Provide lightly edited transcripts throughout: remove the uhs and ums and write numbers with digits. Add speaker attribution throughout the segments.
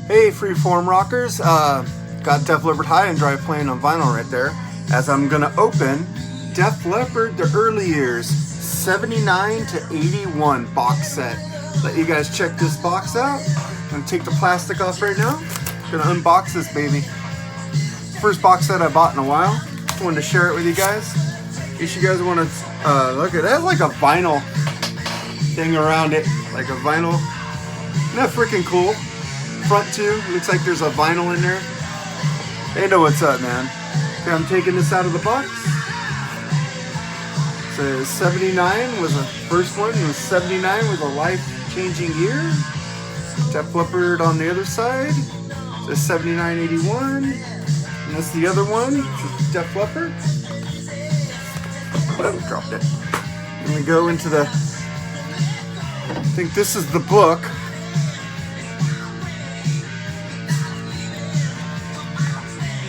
Speaker 1: Hey, Freeform Rockers, got Def Leppard High and Dry playing on vinyl right there, as I'm gonna open Def Leppard The Early Years 79 to 81 box set. Let you guys check this box out. I'm gonna take the plastic off right now. Gonna unbox this baby. First box set I bought in a while. Just wanted to share it with you guys. In case you guys want to look at it, has like a vinyl thing around it, like a vinyl. Isn't that freaking cool? Front too, looks like there's a vinyl in there. They know what's up, man. Okay, I'm taking this out of the box. So 79 was the first one, and 79 was a life-changing year. Def Leppard on the other side. So 79-81. And that's the other one, Def Leppard. Oh, dropped it. And we go into the, I think this is the book.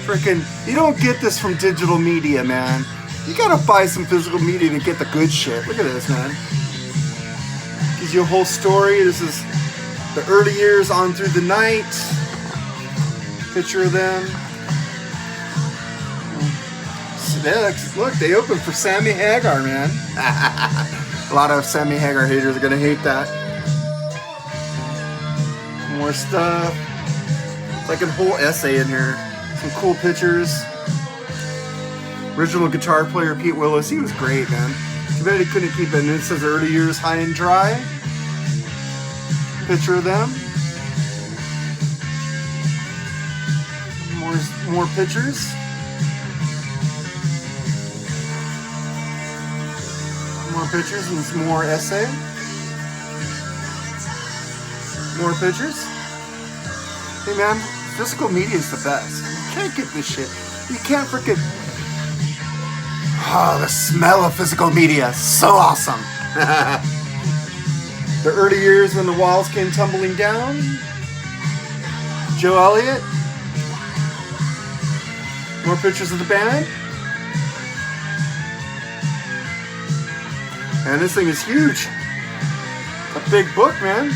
Speaker 1: Freaking, you don't get this from digital media, man. You gotta buy some physical media to get the good shit. Look at this, man. Gives you a whole story. This is the early years on through the night. Picture of them. Look, they opened for Sammy Hagar, man. A lot of Sammy Hagar haters are gonna hate that. More stuff. It's like a whole essay in here. Some cool pictures. Original guitar player Pete Willis, he was great, man. Too bad he couldn't keep it. And it says early years high and dry. Picture of them. More pictures. More pictures and some more essay. More pictures. Hey man, physical media is the best. You can't get this shit. You can't freaking... Oh, the smell of physical media. So awesome. The early years when the walls came tumbling down. Joe Elliott. More pictures of the band. And this thing is huge. A big book, man.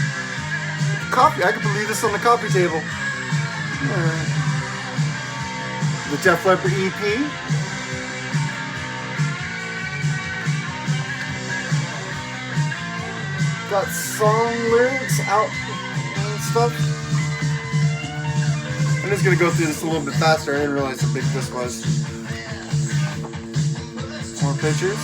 Speaker 1: Copy. I can believe this on the coffee table. The Def Leppard EP. Got song lyrics out and stuff. I'm just gonna go through this a little bit faster. I didn't realize how big this was. More pictures.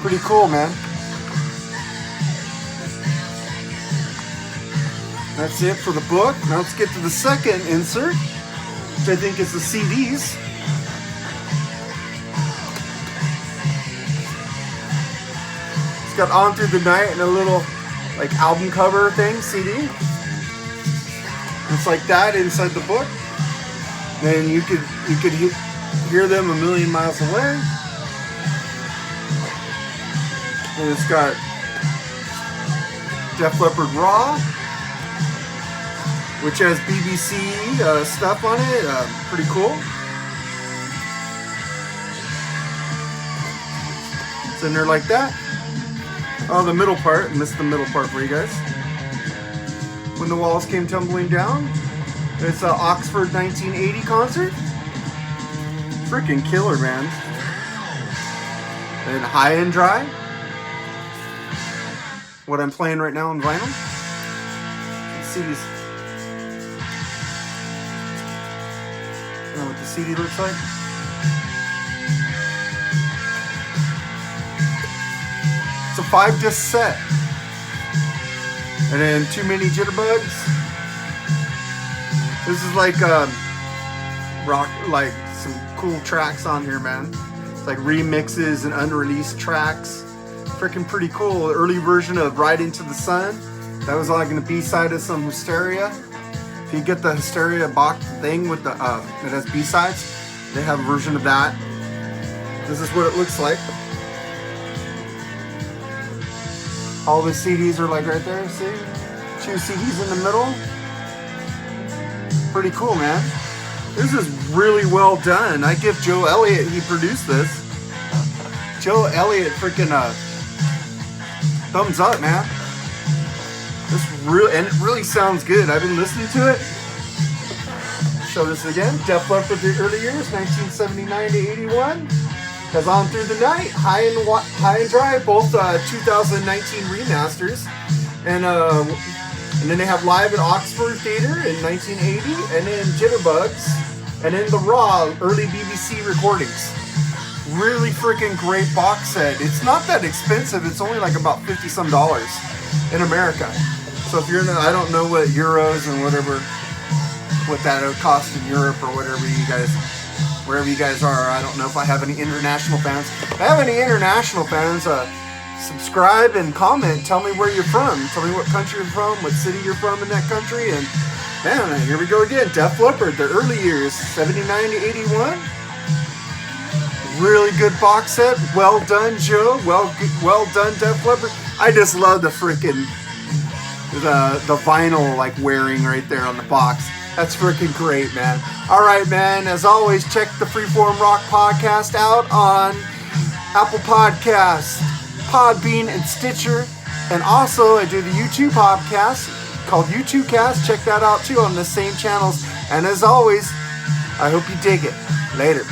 Speaker 1: Pretty cool, man. That's it for the book. Now let's get to the second insert, which I think is the CDs. It's got On Through the Night and a little like album cover thing, CD. It's like that inside the book. Then you could hear them a million miles away. And it's got Def Leppard Raw, which has BBC stuff on it. Pretty cool. It's in there like that. Oh, the middle part. Missed the middle part for you guys. When the walls came tumbling down. It's an Oxford 1980 concert. Freaking killer, man. And High and Dry. What I'm playing right now on vinyl. Let's see these. I don't know what the CD looks like. It's a 5-disc set. And then Too Many Jitterbugs. This is like rock, like some cool tracks on here, man. It's like remixes and unreleased tracks. Freaking pretty cool. The early version of Ride Into the Sun. That was like a B-side of some Hysteria. If you get the Hysteria box thing with the that has B-sides, they have a version of that. This is what it looks like. All the CDs are like right there, see? 2 CDs in the middle. Pretty cool, man. This is really well done. I give Joe Elliott, he produced this. Joe Elliott freaking thumbs up, man. And it really sounds good. I've been listening to it. Show this again. Def Leppard, the early years, 1979 to 81. Has On Through the Night, High and Dry, both 2019 remasters. And then they have Live at Oxford Theatre in 1980, and then Jitterbugs, and then The Raw, early BBC recordings. Really freaking great box set. It's not that expensive. It's only like about $50 some in America. So if you're in, I don't know what euros and whatever, what that would cost in Europe or whatever you guys, wherever you guys are. I don't know if I have any international fans. If I have any international fans, subscribe and comment. Tell me where you're from. Tell me what country you're from, what city you're from in that country. And man, here we go again. Def Leppard, the early years, 79 to 81. Really good box set. Well done, Joe. Well done, Def Leppard. I just love the freaking the vinyl like wearing right there on the box. That's freaking great, man. All right, man. As always, check the Freeform Rock podcast out on Apple Podcasts, Podbean, and Stitcher. And also, I do the YouTube podcast called YouTubecast. Check that out too on the same channels. And as always, I hope you dig it. Later.